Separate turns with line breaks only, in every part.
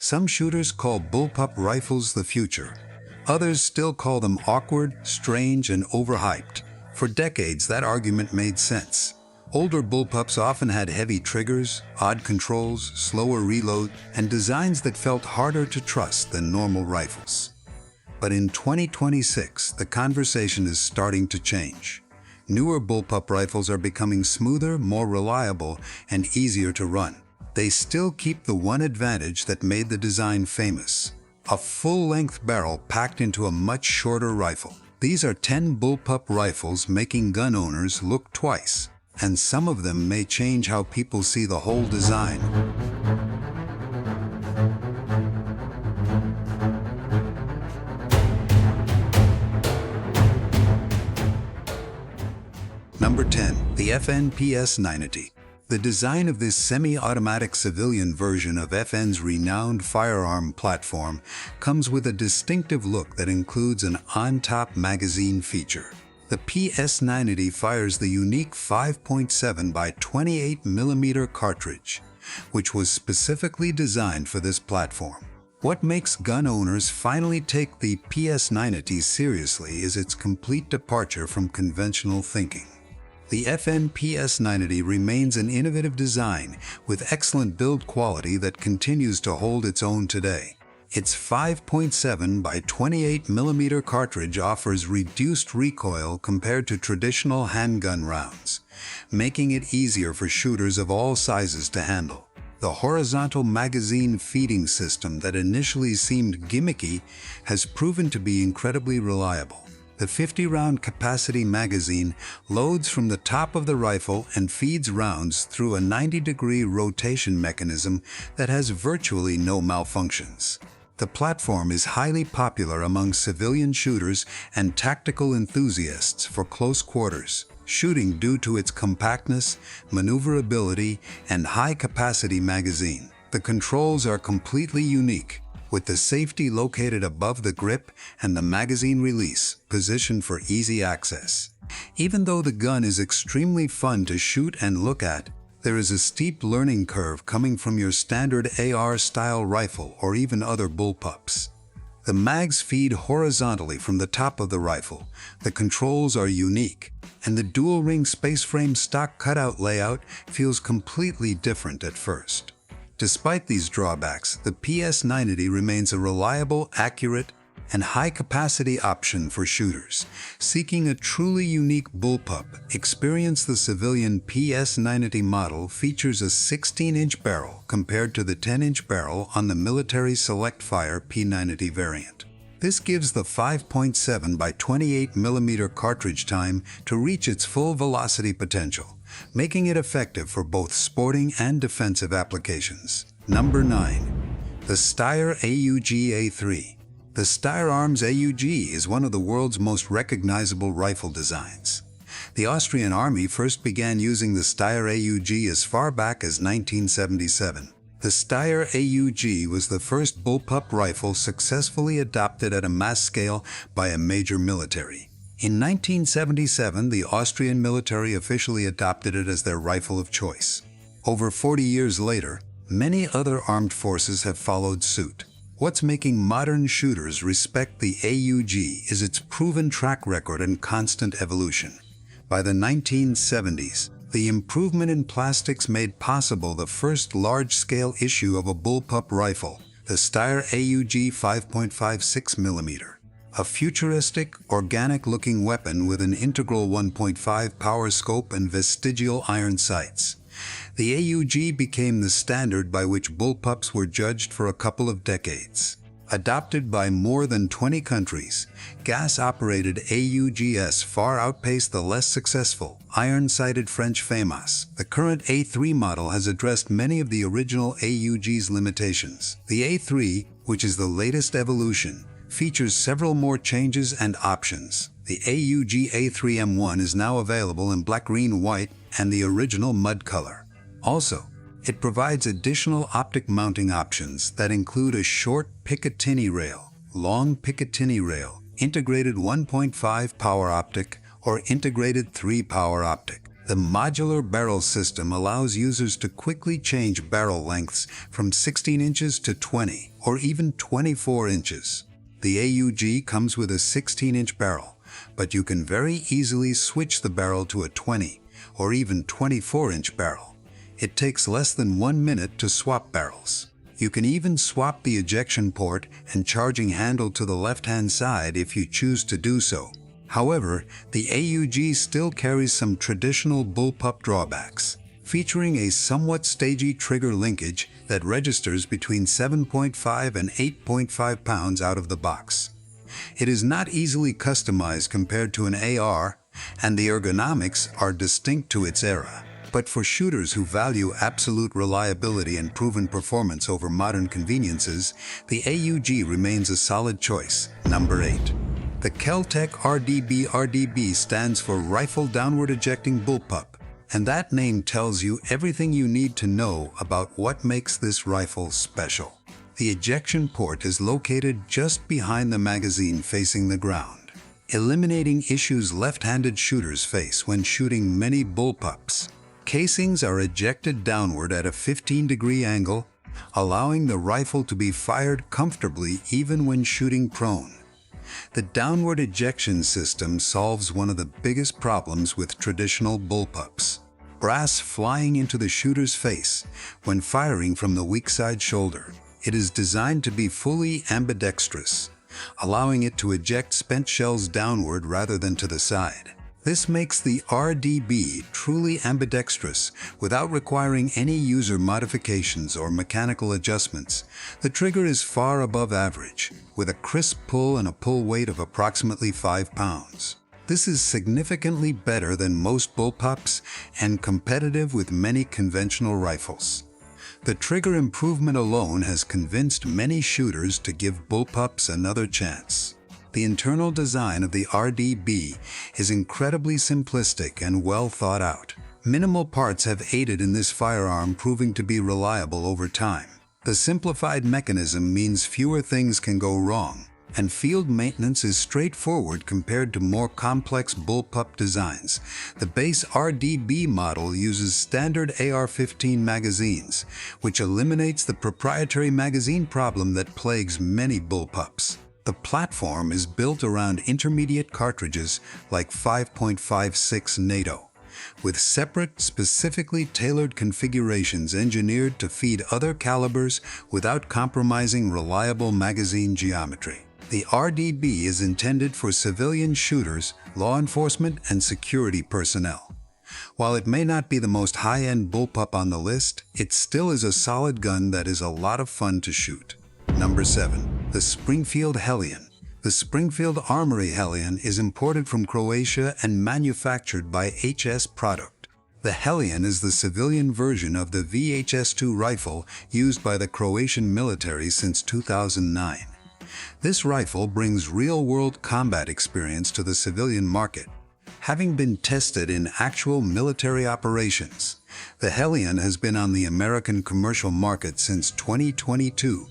Some shooters call bullpup rifles the future. Others still call them awkward, strange, and overhyped. For decades, that argument made sense. Older bullpups often had heavy triggers, odd controls, slower reload, and designs that felt harder to trust than normal rifles. But in 2026, the conversation is starting to change. Newer bullpup rifles are becoming smoother, more reliable, and easier to run. They still keep the one advantage that made the design famous: a full-length barrel packed into a much shorter rifle. These are 10 bullpup rifles making gun owners look twice, and some of them may change how people see the whole design. Number 10. The FN-PS90. The design of this semi-automatic civilian version of FN's renowned firearm platform comes with a distinctive look that includes an on-top magazine feature. The PS90 fires the unique 5.7 by 28mm cartridge, which was specifically designed for this platform. What makes gun owners finally take the PS90 seriously is its complete departure from conventional thinking. The FN PS90 remains an innovative design with excellent build quality that continues to hold its own today. Its 5.7 by 28mm cartridge offers reduced recoil compared to traditional handgun rounds, making it easier for shooters of all sizes to handle. The horizontal magazine feeding system that initially seemed gimmicky has proven to be incredibly reliable. The 50-round capacity magazine loads from the top of the rifle and feeds rounds through a 90-degree rotation mechanism that has virtually no malfunctions. The platform is highly popular among civilian shooters and tactical enthusiasts for close quarters shooting due to its compactness, maneuverability, and high-capacity magazine. The controls are completely unique, with the safety located above the grip and the magazine release positioned for easy access. Even though the gun is extremely fun to shoot and look at, there is a steep learning curve coming from your standard AR-style rifle or even other bullpups. The mags feed horizontally from the top of the rifle, the controls are unique, and the dual-ring space frame stock cutout layout feels completely different at first. Despite these drawbacks, the PS90 remains a reliable, accurate, and high-capacity option for shooters seeking a truly unique bullpup. Experience the civilian PS90 model features a 16-inch barrel compared to the 10-inch barrel on the military select-fire P90 variant. This gives the 5.7 by 28mm cartridge time to reach its full velocity potential, making it effective for both sporting and defensive applications. Number 9. The Steyr AUG-A3. The Steyr Arms AUG is one of the world's most recognizable rifle designs. The Austrian Army first began using the Steyr AUG as far back as 1977. The Steyr AUG was the first bullpup rifle successfully adopted at a mass scale by a major military. In 1977, the Austrian military officially adopted it as their rifle of choice. Over 40 years later, many other armed forces have followed suit. What's making modern shooters respect the AUG is its proven track record and constant evolution. By the 1970s, the improvement in plastics made possible the first large-scale issue of a bullpup rifle, the Steyr AUG 5.56mm. A futuristic, organic-looking weapon with an integral 1.5 power scope and vestigial iron sights. The AUG became the standard by which bullpups were judged for a couple of decades. Adopted by more than 20 countries, gas-operated AUGs far outpaced the less successful, iron-sighted French FAMAS. The current A3 model has addressed many of the original AUG's limitations. The A3, which is the latest evolution, features several more changes and options. The AUG A3M1 is now available in black, green, white, and the original mud color. Also, it provides additional optic mounting options that include a short Picatinny rail, long Picatinny rail, integrated 1.5 power optic, or integrated 3 power optic. The modular barrel system allows users to quickly change barrel lengths from 16 inches to 20 or even 24 inches. The AUG comes with a 16-inch barrel, but you can very easily switch the barrel to a 20 or even 24-inch barrel. It takes less than 1 minute to swap barrels. You can even swap the ejection port and charging handle to the left-hand side if you choose to do so. However, the AUG still carries some traditional Bullpup drawbacks, featuring a somewhat stagey trigger linkage that registers between 7.5 and 8.5 pounds out of the box. It is not easily customized compared to an AR, and the ergonomics are distinct to its era. But for shooters who value absolute reliability and proven performance over modern conveniences, the AUG remains a solid choice. Number 8. The Kel-Tec RDB stands for Rifle Downward Ejecting Bullpup, and that name tells you everything you need to know about what makes this rifle special. The ejection port is located just behind the magazine facing the ground, eliminating issues left-handed shooters face when shooting many bullpups. Casings are ejected downward at a 15-degree angle, allowing the rifle to be fired comfortably even when shooting prone. The downward ejection system solves one of the biggest problems with traditional bullpups: brass flying into the shooter's face when firing from the weak side shoulder. It is designed to be fully ambidextrous, allowing it to eject spent shells downward rather than to the side. This makes the RDB truly ambidextrous without requiring any user modifications or mechanical adjustments. The trigger is far above average, with a crisp pull and a pull weight of approximately 5 pounds. This is significantly better than most bullpups and competitive with many conventional rifles. The trigger improvement alone has convinced many shooters to give bullpups another chance. The internal design of the RDB is incredibly simplistic and well thought out. Minimal parts have aided in this firearm proving to be reliable over time. The simplified mechanism means fewer things can go wrong, and field maintenance is straightforward compared to more complex bullpup designs. The base RDB model uses standard AR-15 magazines, which eliminates the proprietary magazine problem that plagues many bullpups. The platform is built around intermediate cartridges like 5.56 NATO, with separate, specifically tailored configurations engineered to feed other calibers without compromising reliable magazine geometry. The RDB is intended for civilian shooters, law enforcement, and security personnel. While it may not be the most high-end bullpup on the list, it still is a solid gun that is a lot of fun to shoot. Number 7. The Springfield Hellion. The Springfield Armory Hellion is imported from Croatia and manufactured by HS Product. The Hellion is the civilian version of the VHS-2 rifle used by the Croatian military since 2009. This rifle brings real-world combat experience to the civilian market. Having been tested in actual military operations, the Hellion has been on the American commercial market since 2022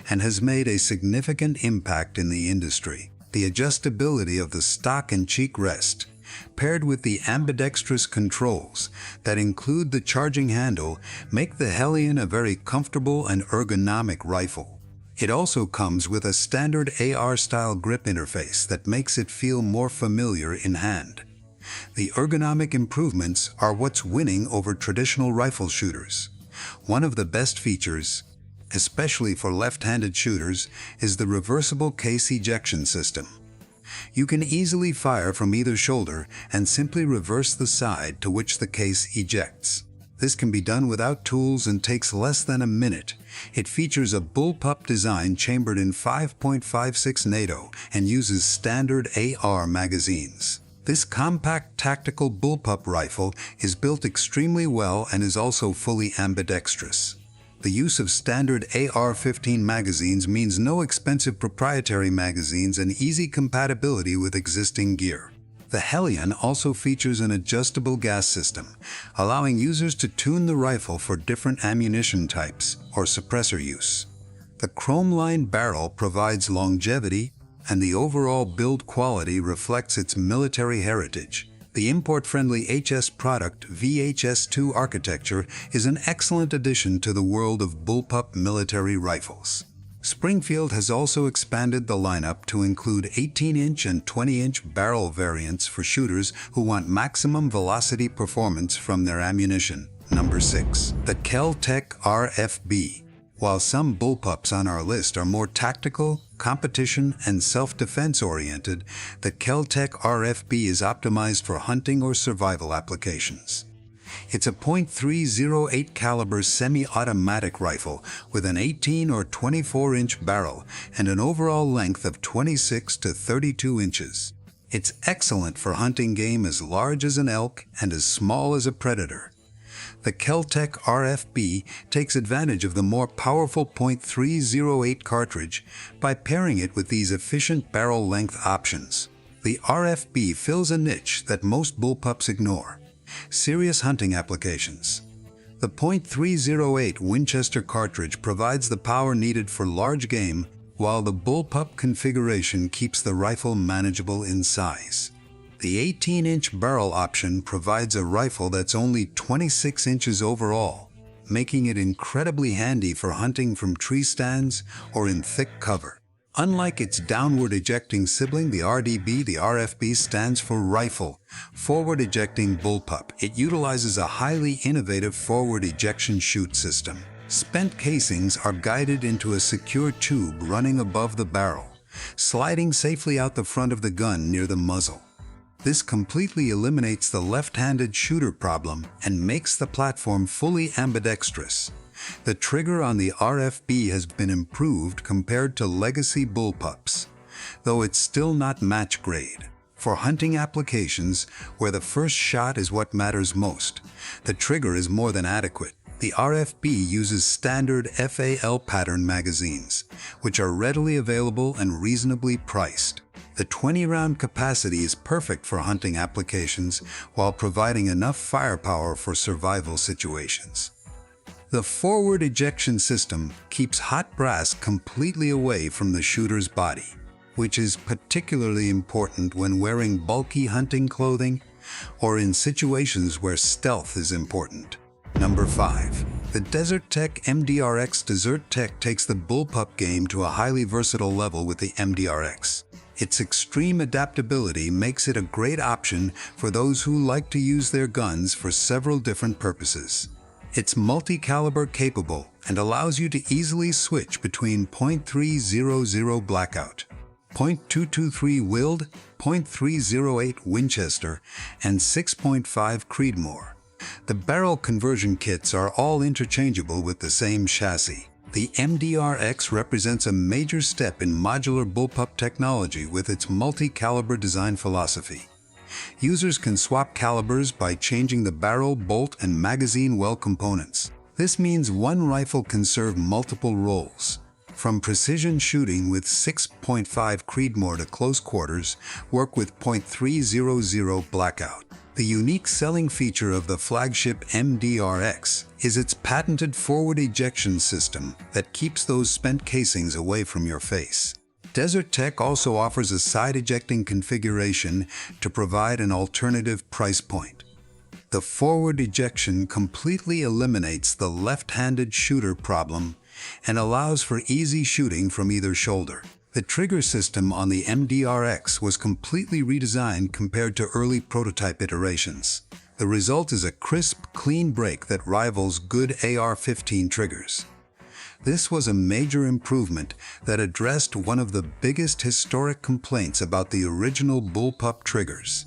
and has made a significant impact in the industry. The adjustability of the stock and cheek rest, paired with the ambidextrous controls that include the charging handle, make the Hellion a very comfortable and ergonomic rifle. It also comes with a standard AR-style grip interface that makes it feel more familiar in hand. The ergonomic improvements are what's winning over traditional rifle shooters. One of the best features, especially for left-handed shooters, is the reversible case ejection system. You can easily fire from either shoulder and simply reverse the side to which the case ejects. This can be done without tools and takes less than a minute. It features a bullpup design chambered in 5.56 NATO and uses standard AR magazines. This compact tactical bullpup rifle is built extremely well and is also fully ambidextrous. The use of standard AR-15 magazines means no expensive proprietary magazines and easy compatibility with existing gear. The Hellion also features an adjustable gas system, allowing users to tune the rifle for different ammunition types or suppressor use. The chrome-lined barrel provides longevity, and the overall build quality reflects its military heritage. The import-friendly HS product VHS-2 architecture is an excellent addition to the world of Bullpup military rifles. Springfield has also expanded the lineup to include 18-inch and 20-inch barrel variants for shooters who want maximum velocity performance from their ammunition. Number 6. The Kel-Tec RFB. While some bullpups on our list are more tactical, competition, and self-defense oriented, the Kel-Tec RFB is optimized for hunting or survival applications. It's a .308 caliber semi-automatic rifle with an 18 or 24-inch barrel and an overall length of 26 to 32 inches. It's excellent for hunting game as large as an elk and as small as a predator. The Kel-Tec RFB takes advantage of the more powerful .308 cartridge by pairing it with these efficient barrel length options. The RFB fills a niche that most bullpups ignore: serious hunting applications. The .308 Winchester cartridge provides the power needed for large game, while the bullpup configuration keeps the rifle manageable in size. The 18-inch barrel option provides a rifle that's only 26 inches overall, making it incredibly handy for hunting from tree stands or in thick cover. Unlike its downward ejecting sibling, the RDB, the RFB stands for Rifle Forward Ejecting Bullpup. It utilizes a highly innovative forward ejection chute system. Spent casings are guided into a secure tube running above the barrel, sliding safely out the front of the gun near the muzzle. This completely eliminates the left-handed shooter problem and makes the platform fully ambidextrous. The trigger on the RFB has been improved compared to legacy bullpups, though it's still not match grade. For hunting applications, where the first shot is what matters most, the trigger is more than adequate. The RFB uses standard FAL pattern magazines, which are readily available and reasonably priced. The 20-round capacity is perfect for hunting applications while providing enough firepower for survival situations. The forward ejection system keeps hot brass completely away from the shooter's body, which is particularly important when wearing bulky hunting clothing or in situations where stealth is important. Number 5. The DesertTech MDRX. DesertTech takes the bullpup game to a highly versatile level with the MDRX. Its extreme adaptability makes it a great option for those who like to use their guns for several different purposes. It's multi-caliber capable and allows you to easily switch between .300 Blackout, .223 Wild, .308 Winchester, and 6.5 Creedmoor. The barrel conversion kits are all interchangeable with the same chassis. The MDRX represents a major step in modular bullpup technology with its multi-caliber design philosophy. Users can swap calibers by changing the barrel, bolt, and magazine well components. This means one rifle can serve multiple roles, from precision shooting with 6.5 Creedmoor to close quarters, work with .300 Blackout. The unique selling feature of the flagship MDRX is its patented forward ejection system that keeps those spent casings away from your face. DesertTech also offers a side ejecting configuration to provide an alternative price point. The forward ejection completely eliminates the left-handed shooter problem and allows for easy shooting from either shoulder. The trigger system on the MDRX was completely redesigned compared to early prototype iterations. The result is a crisp, clean break that rivals good AR-15 triggers. This was a major improvement that addressed one of the biggest historic complaints about the original bullpup triggers.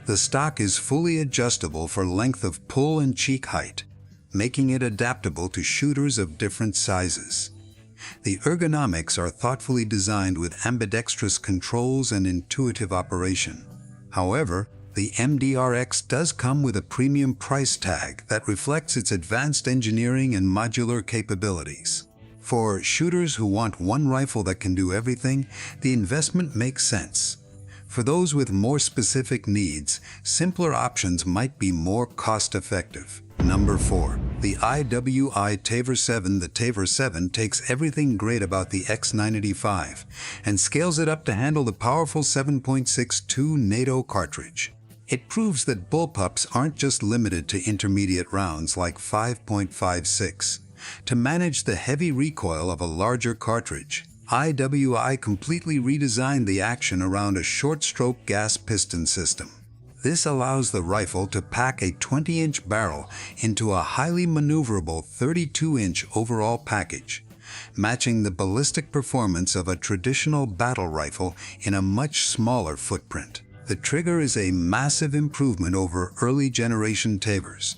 The stock is fully adjustable for length of pull and cheek height, making it adaptable to shooters of different sizes. The ergonomics are thoughtfully designed with ambidextrous controls and intuitive operation. However, the MDRX does come with a premium price tag that reflects its advanced engineering and modular capabilities. For shooters who want one rifle that can do everything, the investment makes sense. For those with more specific needs, simpler options might be more cost-effective. Number 4. The IWI Tavor 7. The Tavor 7 takes everything great about the X985 and scales it up to handle the powerful 7.62 NATO cartridge. It proves that bullpups aren't just limited to intermediate rounds like 5.56. To manage the heavy recoil of a larger cartridge, IWI completely redesigned the action around a short-stroke gas piston system. This allows the rifle to pack a 20-inch barrel into a highly maneuverable 32-inch overall package, matching the ballistic performance of a traditional battle rifle in a much smaller footprint. The trigger is a massive improvement over early generation Tavors,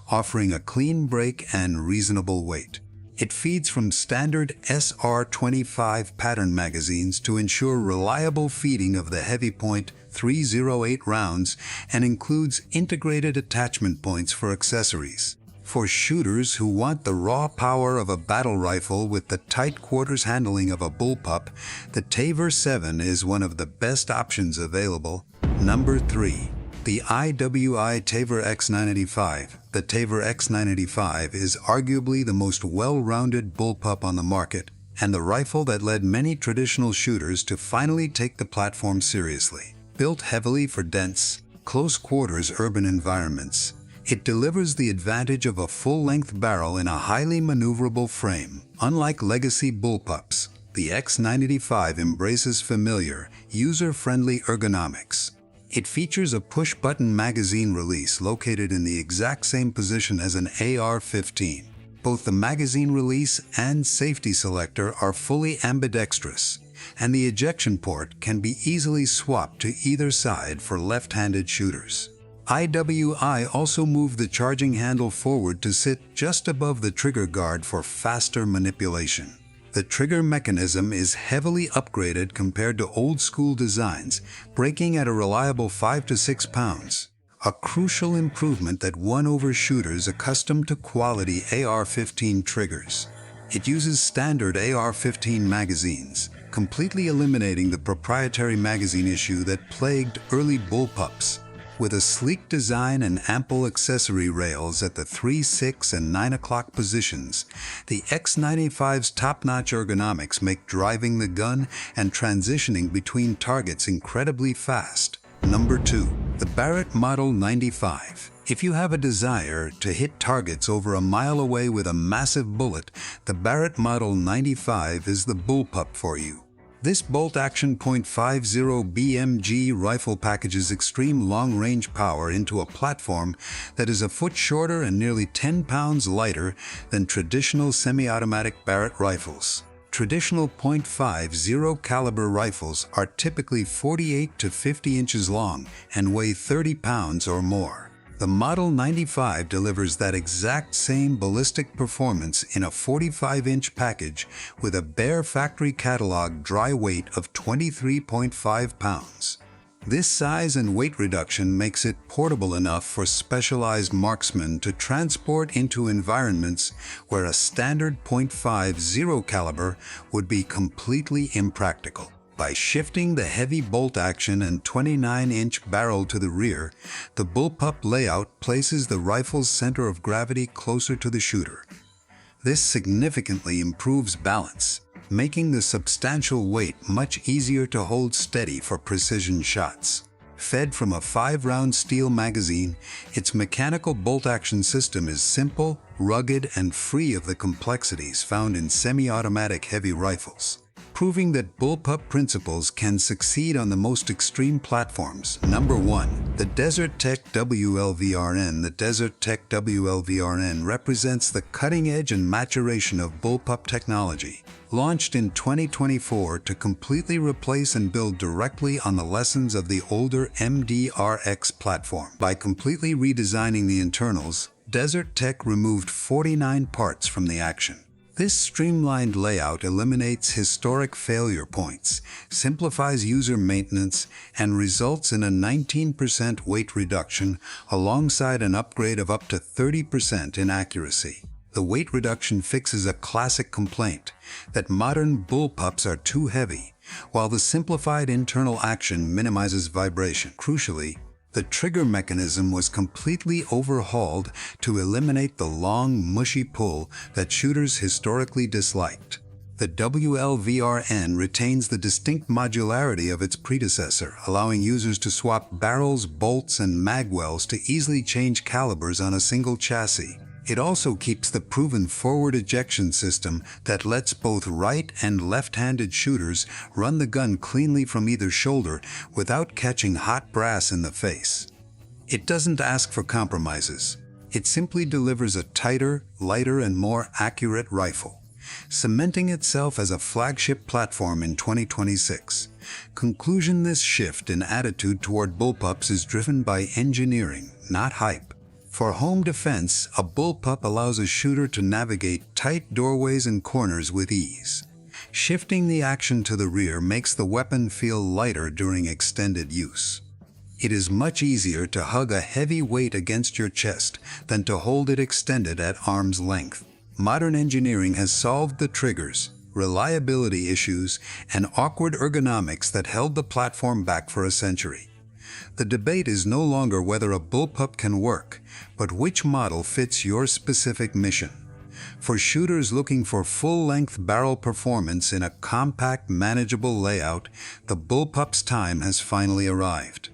offering a clean break and reasonable weight. It feeds from standard SR25 pattern magazines to ensure reliable feeding of the heavy point .308 rounds and includes integrated attachment points for accessories. For shooters who want the raw power of a battle rifle with the tight quarters handling of a bullpup, the Tavor 7 is one of the best options available. Number 3. The IWI Tavor X985. The Tavor X985 is arguably the most well-rounded bullpup on the market, and the rifle that led many traditional shooters to finally take the platform seriously. Built heavily for dense, close-quarters urban environments, it delivers the advantage of a full-length barrel in a highly maneuverable frame. Unlike legacy bullpups, the X985 embraces familiar, user-friendly ergonomics. It features a push-button magazine release located in the exact same position as an AR-15. Both the magazine release and safety selector are fully ambidextrous, and the ejection port can be easily swapped to either side for left-handed shooters. IWI also moved the charging handle forward to sit just above the trigger guard for faster manipulation. The trigger mechanism is heavily upgraded compared to old-school designs, breaking at a reliable 5 to 6 pounds, a crucial improvement that won over shooters accustomed to quality AR-15 triggers. It uses standard AR-15 magazines, completely eliminating the proprietary magazine issue that plagued early bullpups. With a sleek design and ample accessory rails at the 3, 6, and 9 o'clock positions, the X95's top-notch ergonomics make driving the gun and transitioning between targets incredibly fast. Number 2. The Barrett Model 95. If you have a desire to hit targets over a mile away with a massive bullet, the Barrett Model 95 is the bullpup for you. This bolt-action .50 BMG rifle packages extreme long-range power into a platform that is a foot shorter and nearly 10 pounds lighter than traditional semi-automatic Barrett rifles. Traditional .50 caliber rifles are typically 48 to 50 inches long and weigh 30 pounds or more. The Model 95 delivers that exact same ballistic performance in a 45-inch package with a bare factory catalog dry weight of 23.5 pounds. This size and weight reduction makes it portable enough for specialized marksmen to transport into environments where a standard .50 caliber would be completely impractical. By shifting the heavy bolt action and 29-inch barrel to the rear, the bullpup layout places the rifle's center of gravity closer to the shooter. This significantly improves balance, making the substantial weight much easier to hold steady for precision shots. Fed from a 5-round steel magazine, its mechanical bolt-action system is simple, rugged, and free of the complexities found in semi-automatic heavy rifles, proving that bullpup principles can succeed on the most extreme platforms. Number 1. The Desert Tech WLVRN. The Desert Tech WLVRN represents the cutting edge and maturation of bullpup technology. Launched in 2024 to completely replace and build directly on the lessons of the older MDRX platform. By completely redesigning the internals, Desert Tech removed 49 parts from the action. This streamlined layout eliminates historic failure points, simplifies user maintenance, and results in a 19% weight reduction alongside an upgrade of up to 30% in accuracy. The weight reduction fixes a classic complaint that modern bullpups are too heavy, while the simplified internal action minimizes vibration. Crucially, the trigger mechanism was completely overhauled to eliminate the long, mushy pull that shooters historically disliked. The WLVRN retains the distinct modularity of its predecessor, allowing users to swap barrels, bolts, and magwells to easily change calibers on a single chassis. It also keeps the proven forward ejection system that lets both right and left-handed shooters run the gun cleanly from either shoulder without catching hot brass in the face. It doesn't ask for compromises. It simply delivers a tighter, lighter, and more accurate rifle, cementing itself as a flagship platform in 2026. Conclusion: this shift in attitude toward bullpups is driven by engineering, not hype. For home defense, a bullpup allows a shooter to navigate tight doorways and corners with ease. Shifting the action to the rear makes the weapon feel lighter during extended use. It is much easier to hug a heavy weight against your chest than to hold it extended at arm's length. Modern engineering has solved the triggers, reliability issues, and awkward ergonomics that held the platform back for a century. The debate is no longer whether a bullpup can work, but which model fits your specific mission. For shooters looking for full-length barrel performance in a compact, manageable layout, the bullpup's time has finally arrived.